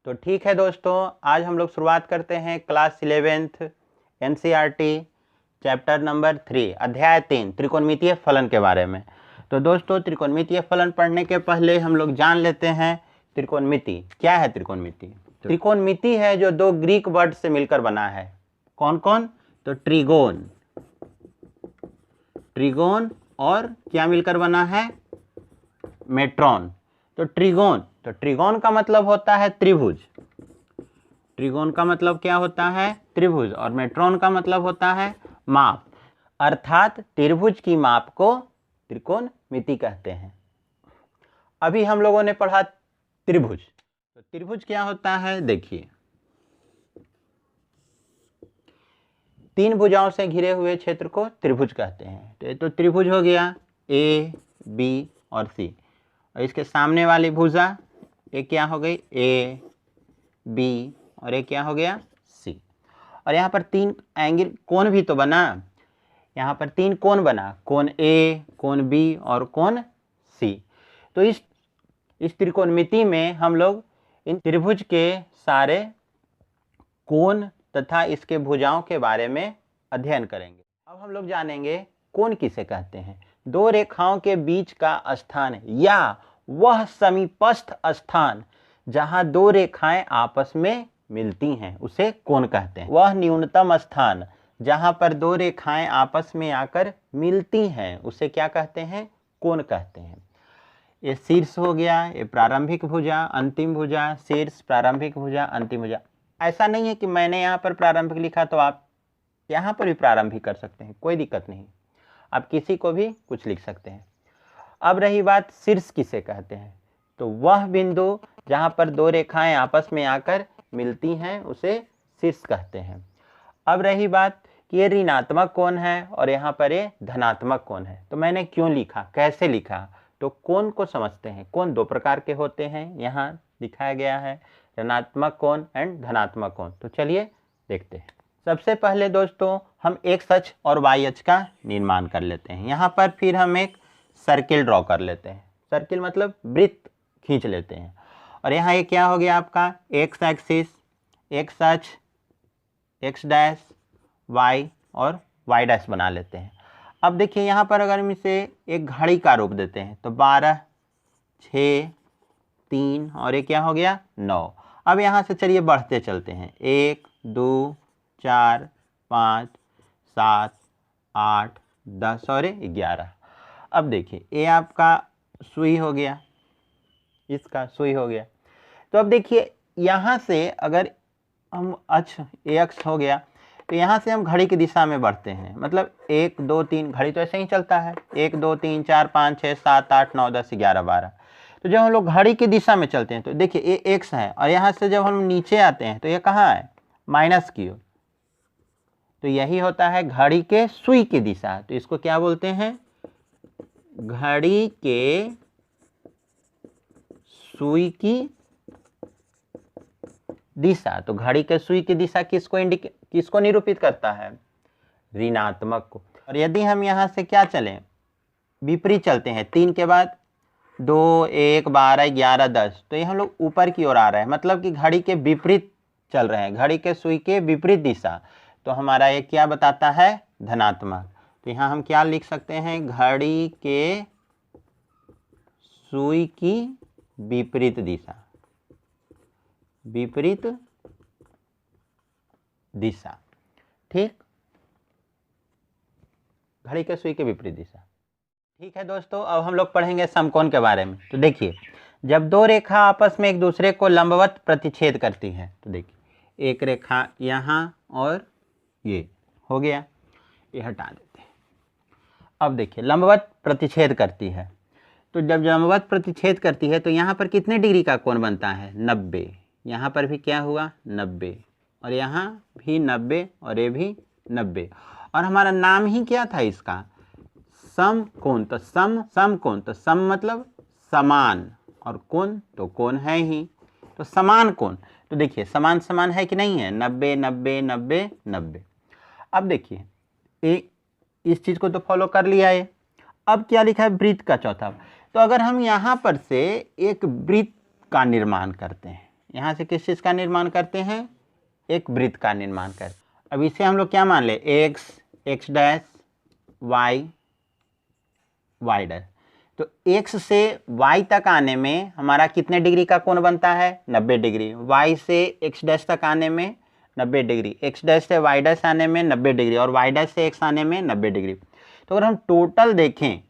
तो ठीक है दोस्तों, आज हम लोग शुरुआत करते हैं class 11th NCERT chapter number 3 अध्याय 3 त्रिकोणमितीय फलन के बारे में। तो दोस्तों, त्रिकोणमितीय फलन पढ़ने के पहले हम लोग जान लेते हैं त्रिकोणमिति क्या है। त्रिकोणमिति है जो दो ग्रीक वर्ड से मिलकर बना है। कौन कौन? तो ट्रिगोन और क्या मिलकर बना है? मेट्रॉन। तो ट्रिगोन का मतलब होता है त्रिभुज। ट्रिगोन का मतलब क्या होता है? त्रिभुज। और मेट्रॉन का मतलब होता है माप, अर्थात त्रिभुज की माप को त्रिकोणमिति कहते हैं। अभी हम लोगों ने पढ़ा त्रिभुज। तो त्रिभुज क्या होता है? देखिए, तीन भुजाओं से घिरे हुए क्षेत्र को त्रिभुज कहते हैं। तो ये तो त्रिभुज हो गया, ए बी और सी। और इसके सामने वाली भुजा एक क्या हो गई? ए बी और एक क्या हो गया? सी। और यहाँ पर तीन एंगल कोण भी तो बना। यहाँ पर तीन कोण बना, कोण ए, कोण बी और कोण सी। तो इस त्रिकोणमिति में हम लोग इन त्रिभुज के सारे कोण तथा इसके भुजाओं के बारे में अध्ययन करेंगे। अब हम लोग जानेंगे कोण किसे कहते हैं। दो रेखाओं के बीच का स्थान या वह समीपस्थ स्थान जहां दो रेखाएं आपस में मिलती हैं उसे कोण कहते हैं। वह न्यूनतम स्थान जहां पर दो रेखाएं आपस में आकर मिलती हैं उसे क्या कहते हैं? कोण कहते हैं। ये शीर्ष हो गया, ये प्रारंभिक भुजा, अंतिम भुजा, शीर्ष, प्रारंभिक भुजा, अंतिम भुजा। ऐसा नहीं है कि मैंने यहाँ पर प्रारंभिक लिखा तो आप यहाँ पर भी प्रारंभिक कर सकते हैं, कोई दिक्कत नहीं। आप किसी को भी कुछ लिख सकते हैं। अब रही बात शीर्ष किसे कहते हैं, तो वह बिंदु जहाँ पर दो रेखाएं आपस में आकर मिलती हैं उसे शीर्ष कहते हैं। अब रही बात कि ये ऋणात्मक कोण है और यहाँ पर ये धनात्मक कोण है। तो मैंने क्यों लिखा, कैसे लिखा? तो कोण को समझते हैं। कोण दो प्रकार के होते हैं, यहाँ दिखाया गया है, ऋणात्मक कोण एंड धनात्मक कोण। तो चलिए देखते हैं। सबसे पहले दोस्तों हम एक्स अक्ष और वाई अक्ष का निर्माण कर लेते हैं। यहाँ पर फिर हम एक सर्किल ड्रॉ कर लेते हैं। सर्किल मतलब वृत्त खींच लेते हैं। और यहाँ ये क्या हो गया आपका? एक्स एक्सिस, एक्स अक्ष, एक्स डैश, वाई और वाई डैश बना लेते हैं। अब देखिए यहाँ पर अगर हम इसे एक घड़ी का रूप देते हैं तो 12, 6, 3 और ये क्या हो गया? 9। अब यहाँ से चलिए बढ़ते चलते हैं। 1, 2, 4, 5, 7, 8, 10 और 11। अब देखिए ये आपका सुई हो गया, इसका सुई हो गया। तो अब देखिए यहाँ से अगर हम अक्ष, ये अक्ष हो गया, तो यहाँ से हम घड़ी की दिशा में बढ़ते हैं। मतलब 1, 2, 3, घड़ी तो ऐसे ही चलता है, 1, 2, 3, 4, 5, 6, 7, 8, 9, 10, 11, 12। तो जब हम लोग घड़ी की दिशा में चलते हैं तो देखिए ये एक्स है और यहाँ से जब हम नीचे आते हैं तो ये कहाँ है? माइनस की ओर। तो यही होता है घड़ी के सुई की दिशा। तो इसको क्या बोलते हैं? घड़ी के सुई की दिशा। तो घड़ी के सुई की दिशा किसको निरूपित करता है? ऋणात्मक को। और यदि हम यहाँ से क्या चलें? विपरीत चलते हैं, 3 के बाद 2, 1, 12, 11, 10। तो ये हम लोग ऊपर की ओर आ रहे हैं, मतलब कि घड़ी के विपरीत चल रहे हैं, घड़ी के सुई के विपरीत दिशा। तो हमारा ये क्या बताता है? धनात्मक। तो यहाँ हम क्या लिख सकते हैं? घड़ी के सुई की विपरीत दिशा, विपरीत दिशा। ठीक, घड़ी के सुई के विपरीत दिशा। ठीक है दोस्तों, अब हम लोग पढ़ेंगे समकोण के बारे में। तो देखिए, जब दो रेखा आपस में एक दूसरे को लंबवत प्रतिच्छेद करती है, तो देखिए एक रेखा यहाँ और ये हो गया, ये हटा देते हैं। अब देखिए लंबवत प्रतिच्छेद करती है। तो जब लंबवत प्रतिच्छेद करती है तो यहाँ पर कितने डिग्री का कोण बनता है? 90। यहाँ पर भी क्या हुआ? 90 और यहाँ भी 90 और ये भी 90। और हमारा नाम ही क्या था इसका? समकोण। तो समकोण, तो सम मतलब समान और कोण तो कोण है ही, तो समान कोण। तो देखिए समान समान है कि नहीं है? 90, 90, 90, 90। अब देखिए इस चीज़ को तो फॉलो कर लिया है। अब क्या लिखा है? वृत्त का चौथा। तो अगर हम यहाँ पर से एक वृत्त का निर्माण करते हैं, यहाँ से किस चीज़ का निर्माण करते हैं, एक वृत्त का निर्माण करते हैं। अब इसे हम लोग क्या मान ले, x, x dash, y, y dash. तो x से y तक आने में हमारा कितने डिग्री का कोण बनता है, 90 डिग्री। y से x डैश तक आने में 90 डिग्री, x डैश से y डैश आने में 90 डिग्री और y डैश से x आने में 90 डिग्री। तो अगर हम टोटल देखें,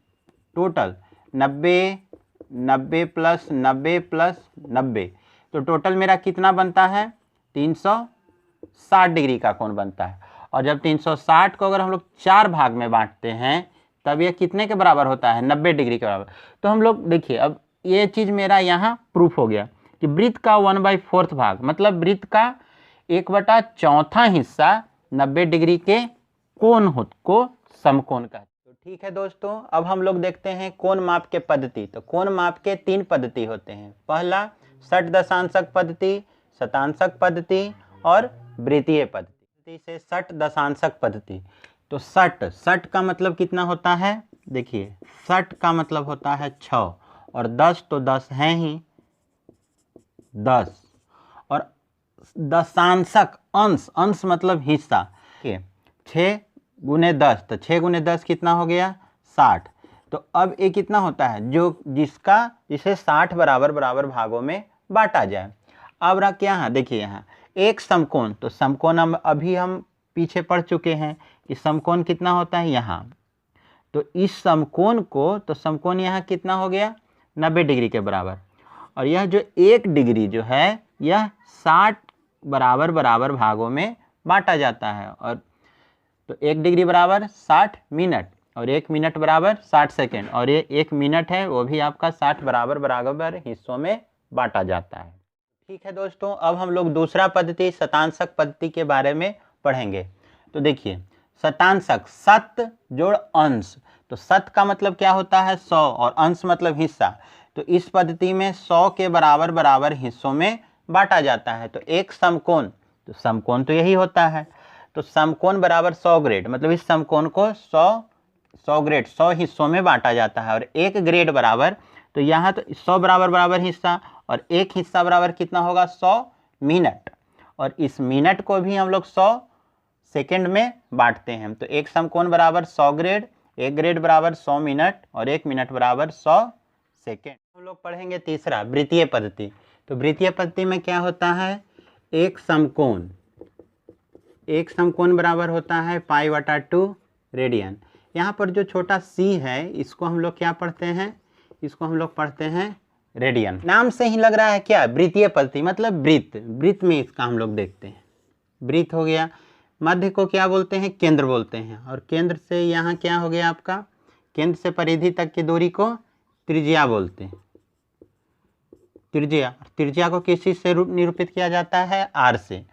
टोटल 90, 90 प्लस 90 प्लस 90, तो टोटल मेरा कितना बनता है, 360 डिग्री का कोण बनता है। और जब 360 को अगर हम लोग 4 भाग में बांटते हैं तब ये कितने के बराबर होता है, 90 डिग्री के बराबर। तो हम लोग देखिए, अब ये चीज़ मेरा यहाँ प्रूफ हो गया कि वृत्त का 1/4 भाग, मतलब वृत्त का 1/4 हिस्सा 90 डिग्री के कोण को समकोण कहते हैं। तो ठीक है दोस्तों, अब हम लोग देखते हैं कोण माप के पद्धति। तो कोण माप के 3 पद्धति होते हैं। पहला षट दशांशक पद्धति, शतांशक पद्धति और वृत्तीय पद्धति। से षट दशांशक पद्धति, तो षट का मतलब कितना होता है, देखिए षट का मतलब होता है 6 और 10 तो 10 है ही 10, और दशांशक अंश, अंश मतलब हिस्सा, 6 गुने 10, तो 6 गुने 10 कितना हो गया, 60। तो अब ये कितना होता है, जो जिसे 60 बराबर बराबर भागों में बांटा जाए। अब रहा क्या है, देखिए यहाँ एक समकोण, तो समकोण अभी हम पीछे पढ़ चुके हैं कि समकोण कितना होता है यहाँ। तो इस समकोण को, तो समकोण यहाँ कितना हो गया, 90 डिग्री के बराबर। और यह जो 1 डिग्री जो है यह 60 बराबर बराबर भागों में बांटा जाता है। और तो 1 डिग्री बराबर 60 मिनट और 1 मिनट बराबर 60 सेकेंड, और ये 1 मिनट है वो भी आपका 60 बराबर बराबर हिस्सों में बांटा जाता है। ठीक है दोस्तों, अब हम लोग दूसरा पद्धति शतांशक पद्धति के बारे में पढ़ेंगे। तो देखिए शतांशक, शत जोड़ अंश, तो शत का मतलब क्या होता है, 100, और अंश मतलब हिस्सा। तो इस पद्धति में 100 के बराबर बराबर हिस्सों में बांटा जाता है। तो एक समकोण, तो समकोण तो यही होता है, तो समकोण बराबर 100 ग्रेड, मतलब इस समकोण को 100 ग्रेड 100 हिस्सों में बांटा जाता है। और 1 ग्रेड बराबर, तो यहाँ तो 100 बराबर बराबर हिस्सा, और एक हिस्सा बराबर कितना होगा, 100 मिनट, और इस मिनट को भी हम लोग 100 सेकेंड में बांटते हैं। तो एक समकोण बराबर 100 ग्रेड, 1 ग्रेड बराबर 100 मिनट और 1 मिनट बराबर 100 सेकेंड। हम लोग पढ़ेंगे तीसरा वृत्तीय पद्धति। तो वृत्तीय पद्धति में क्या होता है, एक समकोण बराबर होता है π/2 रेडियन। यहाँ पर जो छोटा c है इसको हम लोग क्या पढ़ते हैं, इसको हम लोग पढ़ते हैं रेडियन। नाम से ही लग रहा है क्या, वृत्तीय पद्धति मतलब वृत्त, वृत्त में इसका हम लोग देखते हैं। वृत्त हो गया, मध्य को क्या बोलते हैं, केंद्र बोलते हैं, और केंद्र से यहाँ क्या हो गया आपका, केंद्र से परिधि तक की दूरी को त्रिज्या बोलते हैं। त्रिज्या को किस चीज़ से निरूपित किया जाता है, r से,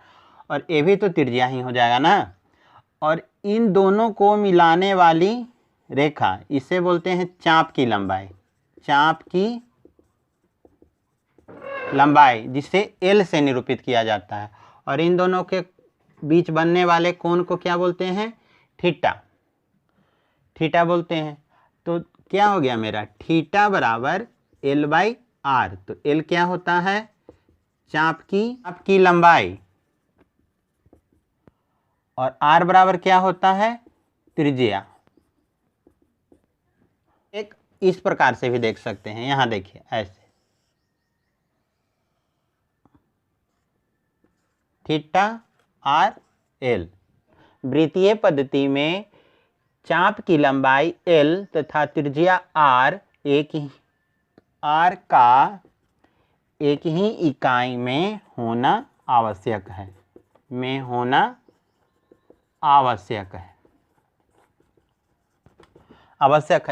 और ये भी तो त्रिज्या ही हो जाएगा ना। और इन दोनों को मिलाने वाली रेखा, इसे बोलते हैं चाप की लंबाई, चाप की लंबाई जिसे L से निरूपित किया जाता है। और इन दोनों के बीच बनने वाले कोण को क्या बोलते हैं, थीटा बोलते हैं। तो क्या हो गया मेरा, थीटा बराबर L/r। तो L क्या होता है, चाप की लंबाई, और r बराबर क्या होता है, त्रिज्या। एक इस प्रकार से भी देख सकते हैं, यहाँ देखिए ऐसे, थीटा r l। वृत्तीय पद्धति में चाप की लंबाई l तथा त्रिज्या r का एक ही इकाई में होना आवश्यक है।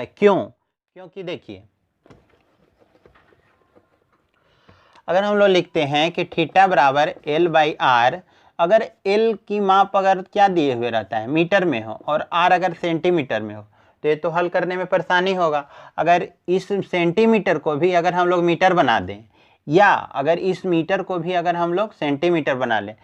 क्यों, क्योंकि देखिए अगर हम लोग लिखते हैं कि थीटा बराबर L/r, अगर L की माप अगर क्या दिए हुए रहता है, मीटर में हो, और R अगर सेंटीमीटर में हो, तो ये तो हल करने में परेशानी होगा। अगर इस सेंटीमीटर को भी अगर हम लोग मीटर बना दें, या अगर इस मीटर को भी अगर हम लोग सेंटीमीटर बना लें,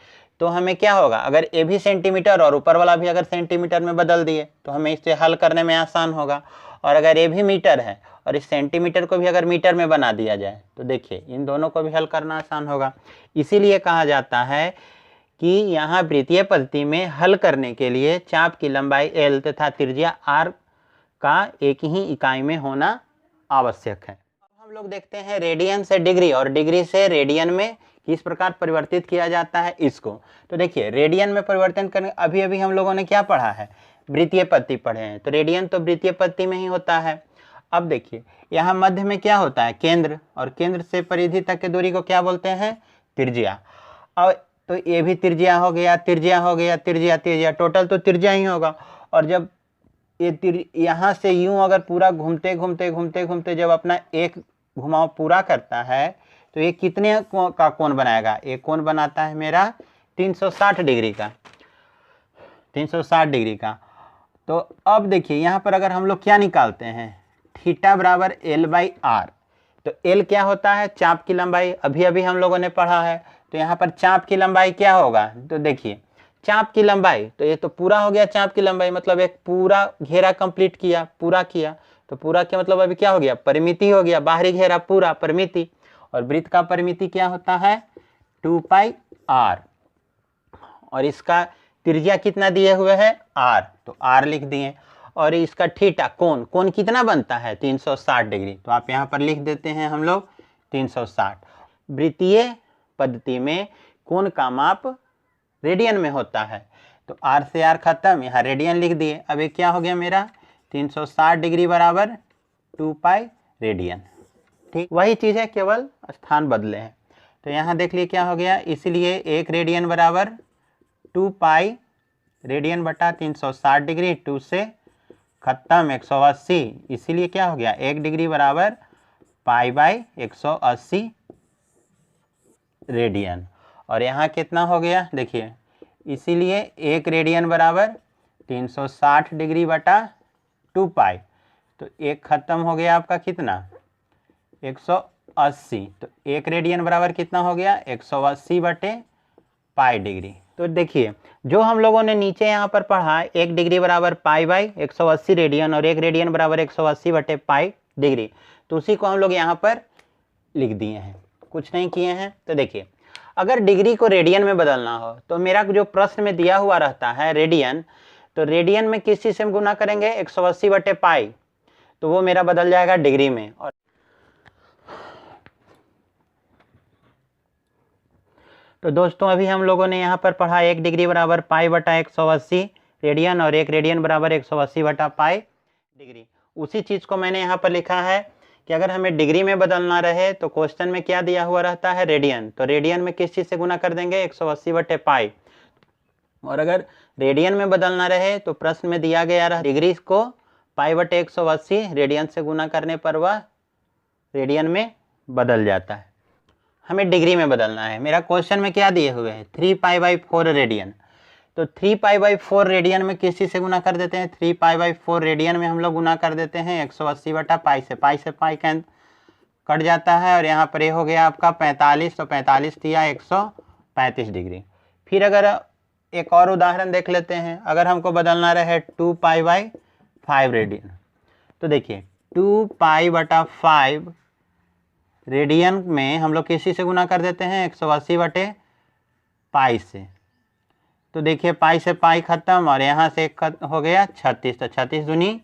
तो हमें क्या होगा, अगर ये भी सेंटीमीटर और ऊपर वाला भी अगर सेंटीमीटर में बदल दिए तो हमें इसे हल करने में आसान होगा। और अगर ये भी मीटर है और इस सेंटीमीटर को भी अगर मीटर में बना दिया जाए तो देखिए इन दोनों को भी हल करना आसान होगा। इसीलिए कहा जाता है कि यहाँ वृत्तीय पद्धति में हल करने के लिए चाप की लंबाई l तथा त्रिज्या r का एक ही इकाई में होना आवश्यक है। अब हम लोग देखते हैं रेडियन से डिग्री और डिग्री से रेडियन में किस प्रकार परिवर्तित किया जाता है इसको। तो देखिए रेडियन में परिवर्तन करने अभी अभी हम लोगों ने क्या पढ़ा है, वृत्तीय पद्धति पढ़े हैं, तो रेडियन तो वृत्तीय पद्धति में ही होता है। अब देखिए यहाँ मध्य में क्या होता है, केंद्र, और केंद्र से परिधि तक की दूरी को क्या बोलते हैं, त्रिज्या। अब तो ये भी त्रिज्या हो गया, त्रिज्या हो गया, त्रिज्या त्रिज्या, टोटल तो त्रिज्या ही होगा। और जब ये यहाँ से यूं अगर पूरा घूमते घूमते घूमते घूमते जब अपना एक घुमाव पूरा करता है तो ये कितने का कोण बनाएगा, एक कोण बनाता है मेरा 360 डिग्री का, 360 डिग्री का। तो अब देखिए यहाँ पर अगर हम लोग क्या निकालते हैं, थीटा बराबर l/r, तो l क्या होता है, चाप की लंबाई, अभी अभी हम लोगों ने पढ़ा है। तो यहाँ पर चाप की लंबाई क्या होगा, तो देखिए चाप की लंबाई, तो ये तो पूरा हो गया चाप की लंबाई, मतलब एक पूरा घेरा कंप्लीट किया, पूरा किया, तो पूरा क्या मतलब अभी क्या हो गया, परिमिति हो गया, बाहरी घेरा पूरा परिमिति। और वृत्त का परिमिति क्या होता है 2πr, और इसका त्रिज्या कितना दिए हुए है r, तो r लिख दिए। और इसका थीटा कोण, कोण कितना बनता है 360 डिग्री, तो आप यहाँ पर लिख देते हैं हम लोग 360। वृत्तीय पद्धति में कोण का माप रेडियन में होता है, तो r से r खत्म, यहाँ रेडियन लिख दिए। अब ये क्या हो गया मेरा 360 डिग्री बराबर 2π रेडियन। ठीक, वही चीज़ है, केवल स्थान बदले हैं। तो यहाँ देख लिए क्या हो गया, इसलिए 1 रेडियन बराबर 2π रेडियन बटा 360 डिग्री, 2 से खत्म 180, इसीलिए क्या हो गया 1 डिग्री बराबर π/180 रेडियन। और यहाँ कितना हो गया देखिए, इसीलिए 1 रेडियन बराबर 360 डिग्री बटा 2π, तो एक खत्म हो गया आपका कितना 180, तो 1 रेडियन बराबर कितना हो गया 180 बटे पाई डिग्री। तो देखिए जो हम लोगों ने नीचे यहाँ पर पढ़ा 1 डिग्री बराबर π/180 रेडियन और 1 रेडियन बराबर 180 बटे पाई डिग्री, तो उसी को हम लोग यहाँ पर लिख दिए हैं, कुछ नहीं किए हैं। तो देखिए अगर डिग्री को रेडियन में बदलना हो तो मेरा जो प्रश्न में दिया हुआ रहता है रेडियन, तो रेडियन में किस चीज़ से हम गुना करेंगे 180 बटे पाई, तो वो मेरा बदल जाएगा डिग्री में। और तो दोस्तों अभी हम लोगों ने यहाँ पर पढ़ा 1 डिग्री बराबर π/180 रेडियन और 1 रेडियन बराबर 180 बटा पाई डिग्री। उसी चीज़ को मैंने यहाँ पर लिखा है कि अगर हमें डिग्री में बदलना रहे तो क्वेश्चन में क्या दिया हुआ रहता है रेडियन, तो रेडियन में किस चीज़ से गुना कर देंगे 180 बटे पाई। और अगर रेडियन में बदलना रहे तो प्रश्न में दिया गया रहा डिग्री को π/180 रेडियन से गुना करने पर वह रेडियन में बदल जाता है। हमें डिग्री में बदलना है, मेरा क्वेश्चन में क्या दिए हुए हैं 3π/4 रेडियन, तो 3π/4 रेडियन में किस चीज़ से गुना कर देते हैं, 3π/4 रेडियन में हम लोग गुना कर देते हैं 180 बटा पाई से, पाई से पाई कट जाता है, और यहाँ पर ये हो गया आपका 45, तो 45 दिया 135 डिग्री। फिर अगर एक और उदाहरण देख लेते हैं, अगर हमको बदलना रहे 2π/5 रेडियन, तो देखिए 2π/5 रेडियन में हम लोग किसी से गुना कर देते हैं 180 बटे पाई से, तो देखिए पाई से पाई खत्म और यहाँ से हो गया 36, तो 36 दूनी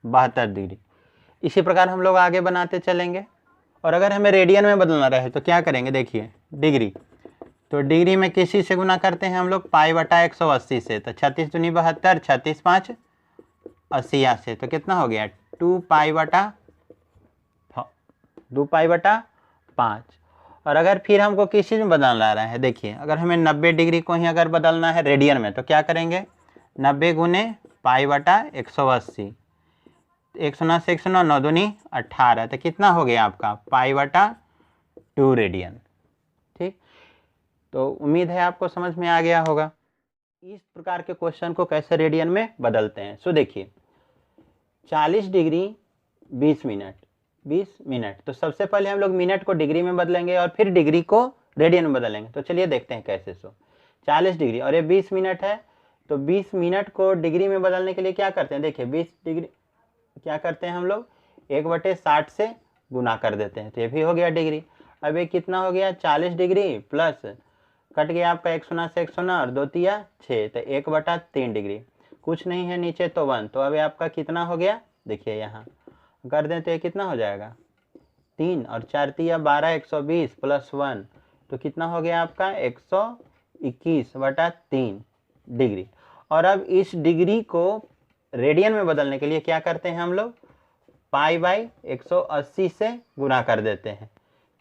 72 डिग्री। इसी प्रकार हम लोग आगे बनाते चलेंगे। और अगर हमें रेडियन में बदलना रहे तो क्या करेंगे, देखिए डिग्री, तो डिग्री में किसी से गुना करते हैं हम लोग π/180 से, तो 36 दूनी 72, 36 5 80 से, तो कितना हो गया 2π/5। और अगर फिर हमको किस चीज़ में बदलना रहा है, देखिए अगर हमें 90 डिग्री को ही अगर बदलना है रेडियन में तो क्या करेंगे 90 गुने π/180, 109 से 109 9 दूनी 18, तो कितना हो गया आपका π/2 रेडियन। ठीक, तो उम्मीद है आपको समझ में आ गया होगा इस प्रकार के क्वेश्चन को कैसे रेडियन में बदलते हैं। सो देखिए 40 डिग्री 20 मिनट, तो सबसे पहले हम लोग मिनट को डिग्री में बदलेंगे और फिर डिग्री को रेडियन में बदलेंगे। तो चलिए देखते हैं कैसे। सो 40 डिग्री और ये 20 मिनट है, तो 20 मिनट को डिग्री में बदलने के लिए क्या करते हैं, देखिए 20 डिग्री क्या करते हैं हम लोग 1/60 से गुना कर देते हैं, तो ये भी हो गया डिग्री। अब ये कितना हो गया 40 डिग्री प्लस कट गया आपका 1 शून्य से 1 शून्य और 2 तिया 6, तो 1/3 डिग्री, कुछ नहीं है नीचे तो 1। तो अब आपका कितना हो गया, देखिए यहाँ कर दें तो ये कितना हो जाएगा 3 और 4 तिया 12, 120 प्लस 1, तो कितना हो गया आपका 121/3 डिग्री। और अब इस डिग्री को रेडियन में बदलने के लिए क्या करते हैं हम लोग, π/180 से गुना कर देते हैं।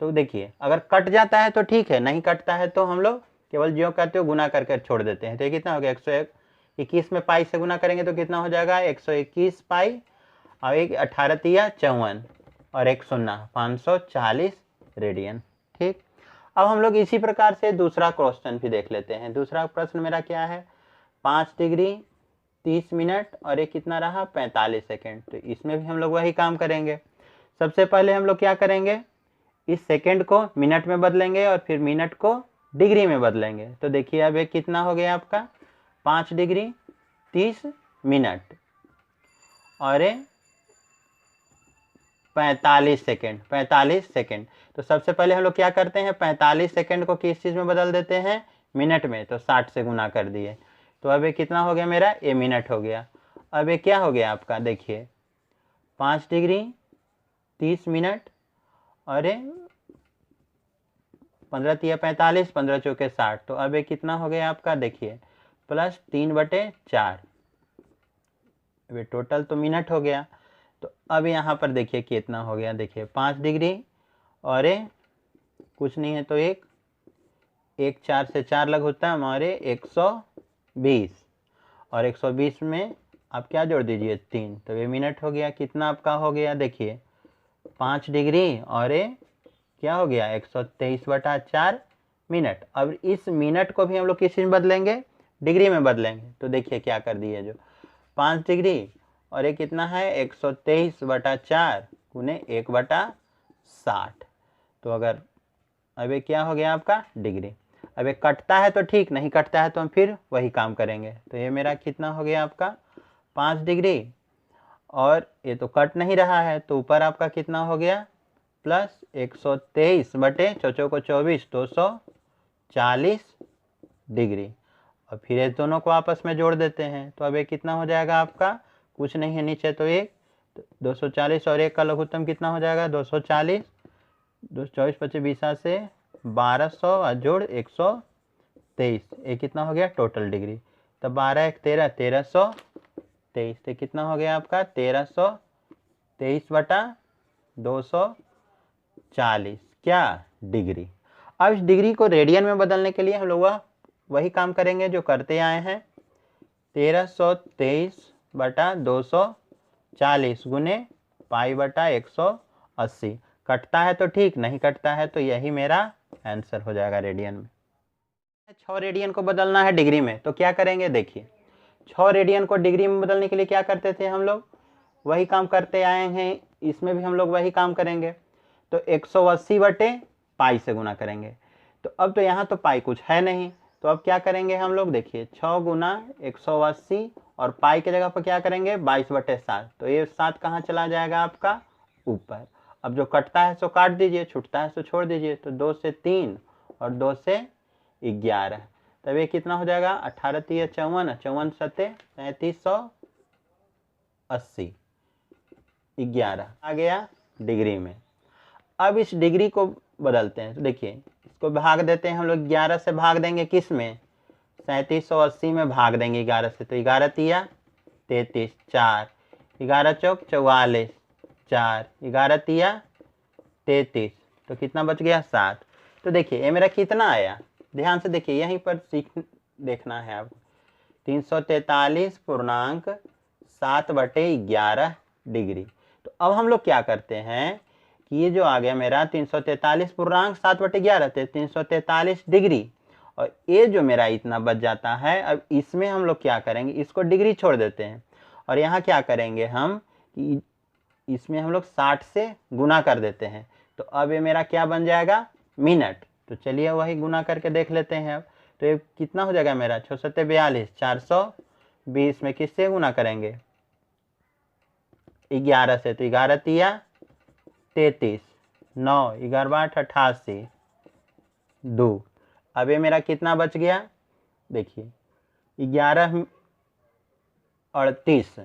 तो देखिए अगर कट जाता है तो ठीक है, नहीं कटता है तो हम लोग केवल जो करते हो गुना करके छोड़ देते हैं। तो ये कितना हो गया 121 में पाई से गुना करेंगे तो कितना हो जाएगा 121 पाई और 18 तिया 54 और 1 शून्य 540 रेडियन। ठीक, अब हम लोग इसी प्रकार से दूसरा क्वेश्चन भी देख लेते हैं। दूसरा प्रश्न मेरा क्या है, 5 डिग्री 30 मिनट और ये कितना रहा 45 सेकेंड। तो इसमें भी हम लोग वही काम करेंगे। सबसे पहले हम लोग क्या करेंगे, इस सेकेंड को मिनट में बदलेंगे और फिर मिनट को डिग्री में बदलेंगे। तो देखिए अब ये कितना हो गया आपका 5 डिग्री 30 मिनट और 45 सेकेंड, 45 सेकेंड। तो सबसे पहले हम लोग क्या करते हैं, 45 सेकेंड को किस चीज़ में बदल देते हैं, मिनट में, तो 60 से गुना कर दिए। तो अब ये कितना हो गया मेरा, ये मिनट हो गया। अब ये क्या हो गया आपका, देखिए 5 डिग्री 30 मिनट और 15 तिया 45, 15 चौके 60। तो अब ये कितना हो गया आपका, देखिए प्लस 3/4, ये टोटल तो मिनट हो गया। तो अब यहाँ पर देखिए कितना हो गया, देखिए 5 डिग्री और कुछ नहीं है तो 1 4 से 4 लग होता है हमारे 120 और 120 में आप क्या जोड़ दीजिए 3, तो ये मिनट हो गया। कितना आपका हो गया, देखिए 5 डिग्री और क्या हो गया 123/4 मिनट। अब इस मिनट को भी हम लोग किस चीज़ में बदलेंगे, डिग्री में बदलेंगे। तो देखिए क्या कर दिए, जो 5 डिग्री और ये कितना है 123/4 गुने 1/60। तो अगर अब ये क्या हो गया आपका डिग्री। अब ये कटता है तो ठीक, नहीं कटता है तो हम फिर वही काम करेंगे। तो ये मेरा कितना हो गया आपका 5 डिग्री और ये तो कट नहीं रहा है तो ऊपर आपका कितना हो गया प्लस 123/4 को 24 240 डिग्री। और फिर ये दोनों को आपस में जोड़ देते हैं। तो अब ये कितना हो जाएगा आपका, कुछ नहीं है नीचे तो 1, 240 और 1 का लघुत्तम कितना हो जाएगा 240, 224 25 20 से 1200 और जोड़ 123, ये कितना हो गया टोटल डिग्री। तो 12 1 13, 1323, तो कितना हो गया आपका 1323/240 क्या डिग्री। अब इस डिग्री को रेडियन में बदलने के लिए हम लोग वही काम करेंगे जो करते आए हैं, 1323/240 गुने π/180। कटता है तो ठीक, नहीं कटता है तो यही मेरा आंसर हो जाएगा रेडियन में। 6 रेडियन को बदलना है डिग्री में, तो क्या करेंगे, देखिए 6 रेडियन को डिग्री में बदलने के लिए क्या करते थे हम लोग, वही काम करते आए हैं, इसमें भी हम लोग वही काम करेंगे। तो 180/π से गुना करेंगे। तो अब तो यहाँ तो पाई कुछ है नहीं, तो अब क्या करेंगे हम लोग, देखिए 6 गुना 180 और पाई के जगह पर क्या करेंगे 22/7। तो ये 7 कहाँ चला जाएगा आपका ऊपर। अब जो कटता है सो काट दीजिए, छूटता है सो छोड़ दीजिए। तो 2 से 3 और 2 से 11, तब ये कितना हो जाएगा 18 3 54, 54 7 3380, 11 आ गया डिग्री में। अब इस डिग्री को बदलते हैं। तो देखिए इसको भाग देते हैं हम लोग, 11 से भाग देंगे किस में 3780 में भाग देंगे 11 से। तो 11 तिया 33, 4 11 चौक 44, 4 11 तिया 33, तो कितना बच गया 7। तो देखिए ये मेरा कितना आया, ध्यान से देखिए यहीं पर देखना है आपको, 343.7/11 डिग्री। तो अब हम लोग क्या करते हैं कि ये जो आ गया मेरा 343.7/11 थे 343 डिग्री, और ये जो मेरा इतना बच जाता है, अब इसमें हम लोग क्या करेंगे, इसको डिग्री छोड़ देते हैं और यहाँ क्या करेंगे हम कि इसमें हम लोग 60 से गुना कर देते हैं। तो अब ये मेरा क्या बन जाएगा मिनट। तो चलिए वही गुना करके देख लेते हैं। अब तो ये कितना हो जाएगा मेरा 6 7 42, 420 में किससे गुना करेंगे 11 से, तो 11 तिया 33, 9 11 8 88, 2। अब ये मेरा कितना बच गया, देखिए 11 38,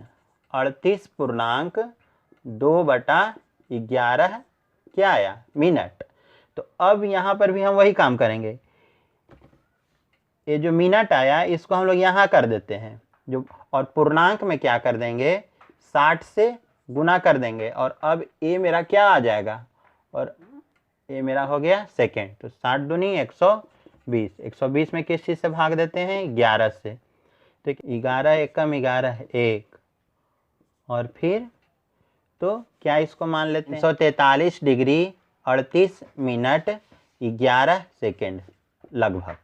38.2/11 क्या आया, मिनट। तो अब यहाँ पर भी हम वही काम करेंगे, ये जो मिनट आया इसको हम लोग यहाँ कर देते हैं जो, और पूर्णांक में क्या कर देंगे, 60 से गुना कर देंगे, और अब ये मेरा क्या आ जाएगा, और ये मेरा हो गया सेकेंड। तो 60 दूनी 120, 120 में किस चीज़ से भाग देते हैं, 11 से। तो 11 एकम 11 1, और फिर तो क्या इसको मान लेते हैं, 143 डिग्री 38 मिनट 11 सेकेंड लगभग।